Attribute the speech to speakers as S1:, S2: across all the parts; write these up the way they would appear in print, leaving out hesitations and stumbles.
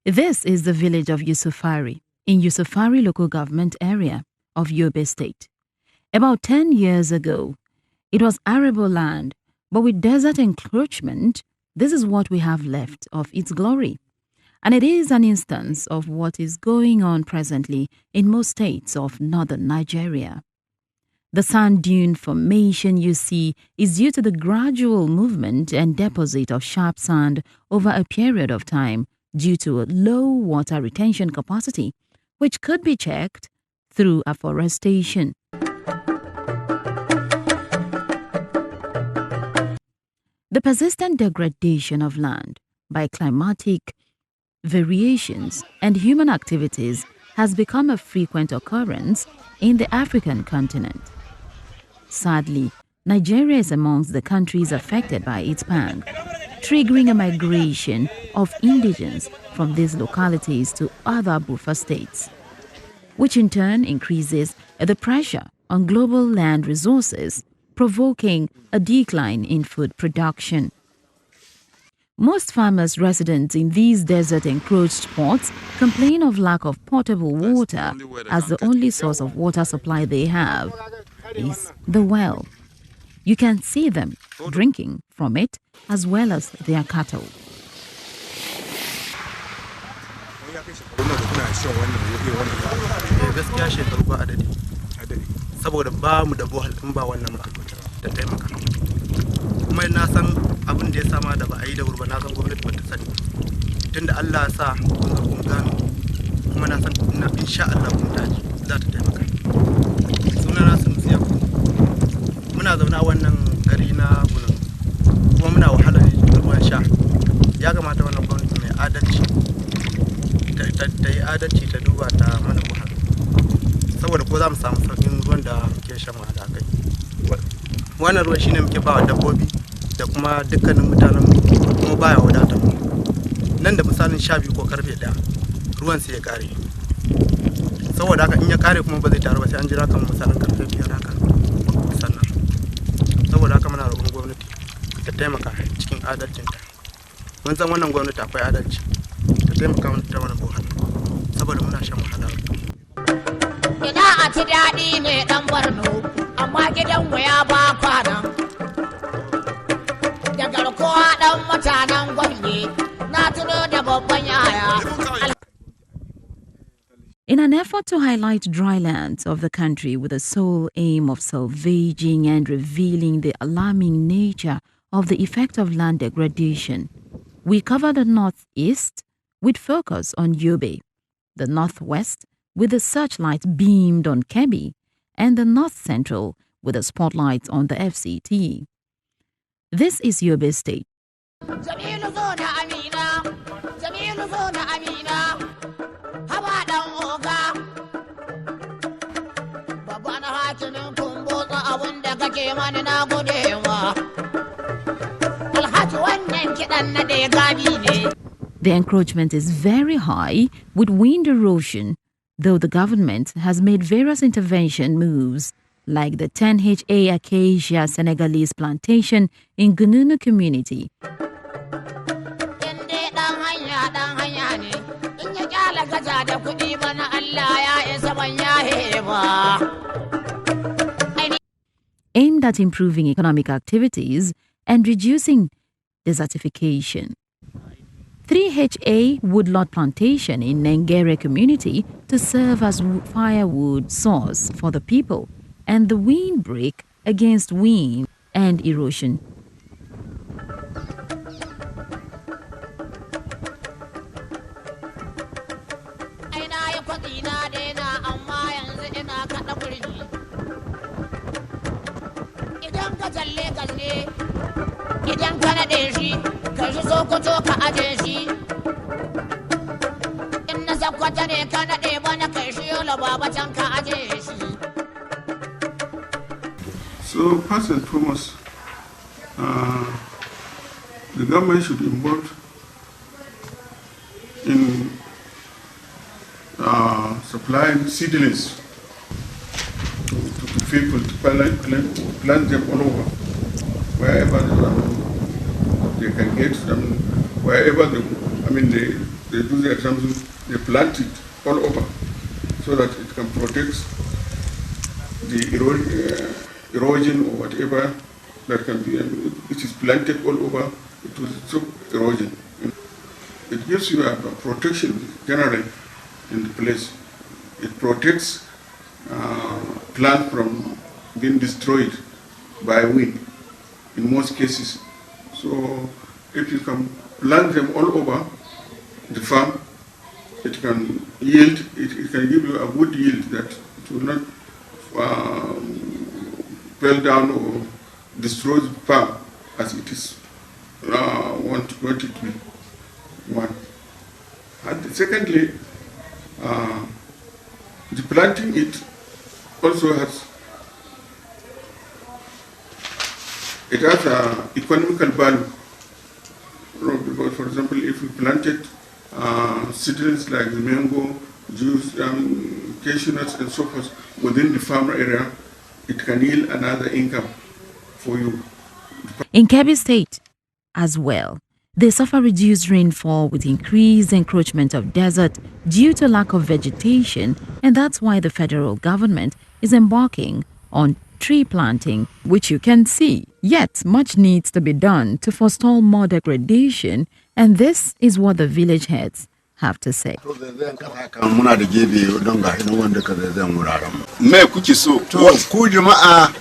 S1: This is the village of Yusufari in Yusufari local government area of Yobe State. About 10 years ago, it was arable land, but with desert encroachment, this is what we have left of its glory. And it is an instance of what is going on presently in most states of northern Nigeria. The sand dune formation you see is due to the gradual movement and deposit of sharp sand over a period of time due to a low water retention capacity, which could be checked through afforestation. The persistent degradation of land by climatic variations and human activities has become a frequent occurrence in the African continent. Sadly, Nigeria is amongst the countries affected by its pang, triggering a migration of indigents from these localities to other buffer states, which in turn increases the pressure on global land resources, provoking a decline in food production. Most farmers resident in these desert-encroached spots complain of lack of potable water, as the only source of water supply they have is the well. You can see them drinking from it as well as their cattle.
S2: Kuma na san abin da ya sama da ba a yi da wuri ba, na san gwamnati ba ta sani tunda Allah ya sa kun gano, kuma na san insha Allah gwamnati za ta taimaka. Sunana sun siya muna zauna wannan gari na Bulun, kuma muna wahala da ruwan sha. Ya kamata wannan gwamnati mai adalci ta yi adalci, ta duba ta mana wahala, saboda ko za mu samu sauƙin ruwan da muke shan wahala kai. Wannan ruwan shine muke ba wa dabbobi da kuma dukkanin mutanen kuma baya wadatar mu. Nan da misalin 12 ko karfe 1 ruwan sai ya kare, saboda haka in ya kare kuma ba zai taru ba, sai an jira kan misalin karfe 5 haka sannan. Saboda haka muna roƙon gwamnati ta taimaka cikin adalcinta. Mun san wannan gwamnati akwai adalci, ta taimaka mana ta mana bohal saboda muna shan wahala.
S3: Ina a ci daɗi ne ɗan Borno, amma gidanmu ya ba kwanan. Da garkuwa ɗan mutanen gwamne, na tuno da babban yaya.
S1: In an effort to highlight dry lands of the country with the sole aim of salvaging and revealing the alarming nature of the effect of land degradation, we cover the northeast with focus on Yobe, the northwest with the searchlight beamed on Kebbi, and the north central with a spotlight on the FCT. This is Yobe State. The encroachment is very high with wind erosion, though the government has made various intervention moves, like the 10HA Acacia Senegalese plantation in Gununu community. Aimed at improving economic activities and reducing desertification. 3HA Woodlot Plantation in Nengere community to serve as firewood source for the people, and the windbreak against wind and erosion.
S4: So, first and foremost, the government should be involved in supplying seedlings to people to plant them all over, wherever they can get them wherever they, they do their something, they plant it all over so that it can protect the erosion or whatever that can be. It is planted all over, it will stop erosion. It gives you a protection generally in the place. It protects plant from being destroyed by wind in most cases. So if you can plant them all over the farm, it can yield, it can give you a good yield that it will not fell down or destroy the farm as it is want it to be. One. And secondly, the planting it also has a economical value. Because, for example, if we planted seedlings like the mango, juice, cashew nuts, and so forth within the farm area, it can yield another income for you.
S1: In Kebbi State as well, they suffer reduced rainfall with increased encroachment of desert due to lack of vegetation, and that's why the federal government is embarking on tree planting, which you can see. Yet, much needs to be done to forestall more degradation, and this is what the village heads have to say.
S5: Muna da gebe don ga hinan wanda ka zai wuraren. Me kuke so? Ku jama'a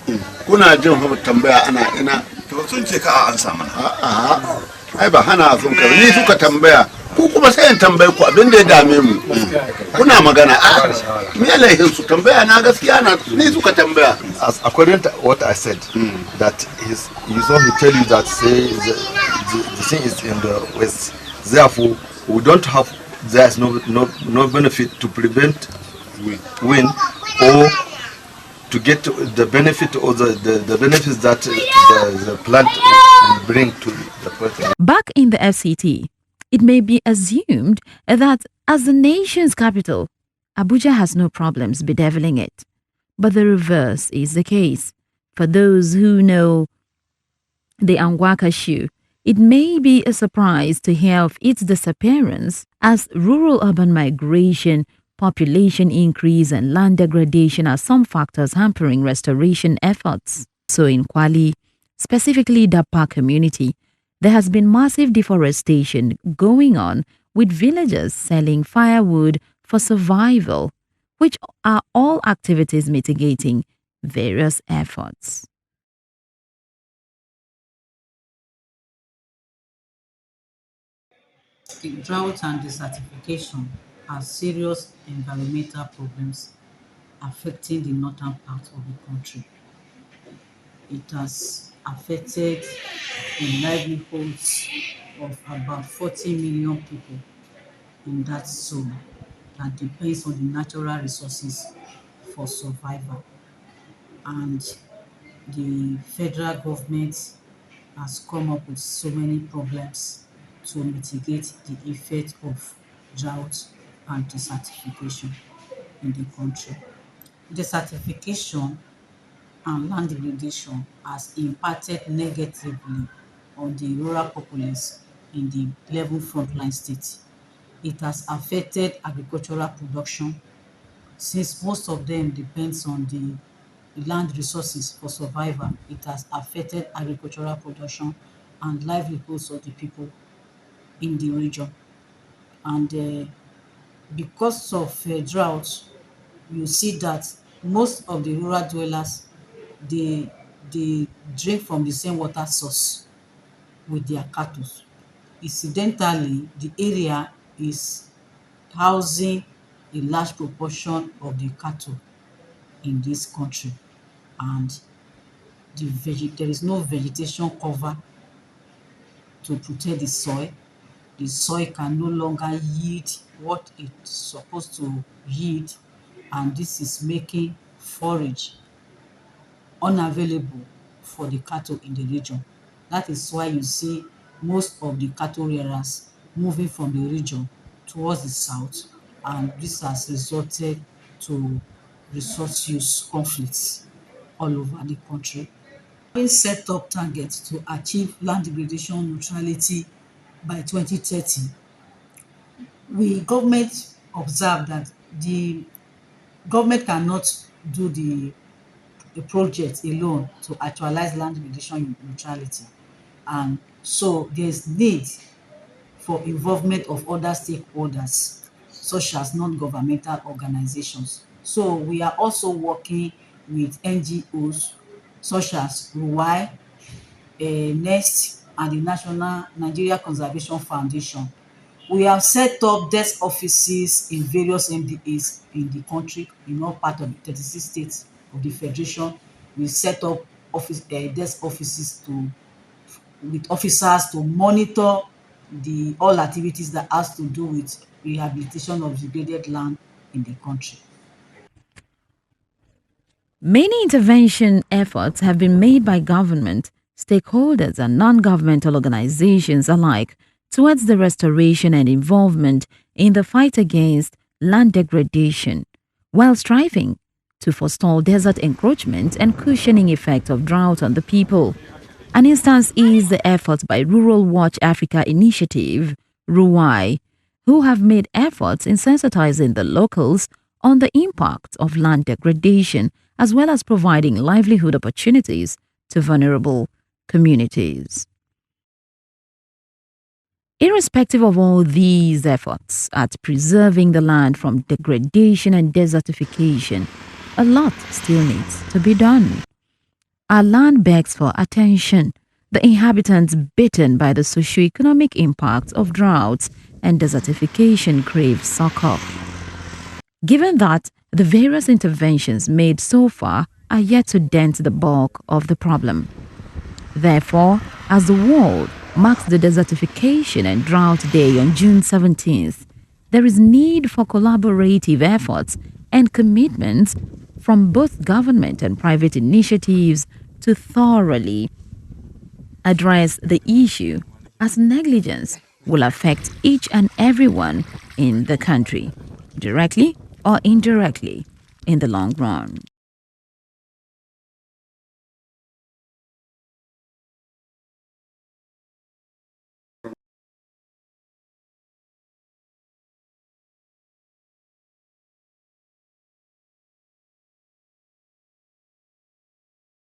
S5: kuna jin tambaya ana ina. To sun ce ka an samu na. A'a. Ai ba hana sun ka ni suka tambaya. Ku kuma sai in tambaye ku abin da ya dame mu. Kuna magana a me laihin su tambaya na gaskiya na ni suka tambaya.
S6: As according to what I said, that his son will tell you that say the thing is in the west. Therefore, we don't have. There's no benefit to prevent wind or to get the benefit or the benefits that the plant will bring to the person.
S1: Back in the FCT, it may be assumed that as the nation's capital, Abuja has no problems bedeviling it. But the reverse is the case. For those who know the Angwaka shoe, it may be a surprise to hear of its disappearance, as rural-urban migration, population increase, and land degradation are some factors hampering restoration efforts. So in Kwali, specifically Dapa community, there has been massive deforestation going on, with villagers selling firewood for survival, which are all activities mitigating various efforts.
S7: Drought and desertification are serious environmental problems affecting the northern part of the country. It has affected the livelihoods of about 40 million people in that zone that depends on the natural resources for survival. And the federal government has come up with so many problems to mitigate the effect of drought and desertification in the country. Desertification and land degradation has impacted negatively on the rural populace in the 11 frontline states. It has affected agricultural production, since most of them depends on the land resources for survival. It has affected agricultural production and livelihoods of the people in the region. And because of drought, you see that most of the rural dwellers, they drink from the same water source with their cattle. Incidentally, the area is housing a large proportion of the cattle in this country, and there is no vegetation cover to protect the soil. The soil can no longer yield what it's supposed to yield, and this is making forage unavailable for the cattle in the region. That is why you see most of the cattle rearers moving from the region towards the south, and this has resulted to resource use conflicts all over the country. Having set up targets to achieve land degradation neutrality by 2030. We government observe that the government cannot do the project alone to actualize land degradation neutrality, and so there's need for involvement of other stakeholders such as non-governmental organizations. So we are also working with NGOs such as RUWAI, NEST and the National Nigeria Conservation Foundation. We have set up desk offices in various MDAs in the country, in all part of the 36 states of the federation. We set up desk offices to with officers to monitor the all activities that has to do with rehabilitation of degraded land in the country.
S1: Many intervention efforts have been made by government, stakeholders, and non governmental organizations alike towards the restoration and involvement in the fight against land degradation, while striving to forestall desert encroachment and cushioning effect of drought on the people. An instance is the efforts by Rural Watch Africa Initiative, RUWAI, who have made efforts in sensitizing the locals on the impact of land degradation as well as providing livelihood opportunities to vulnerable communities. Irrespective of all these efforts at preserving the land from degradation and desertification, a lot still needs to be done. Our land begs for attention. The inhabitants bitten by the socio-economic impact of droughts and desertification crave succor. Given that the various interventions made so far are yet to dent the bulk of the problem. Therefore, as the world marks the Desertification and Drought Day on June 17th, there is need for collaborative efforts and commitments from both government and private initiatives to thoroughly address the issue, as negligence will affect each and everyone in the country, directly or indirectly, in the long run.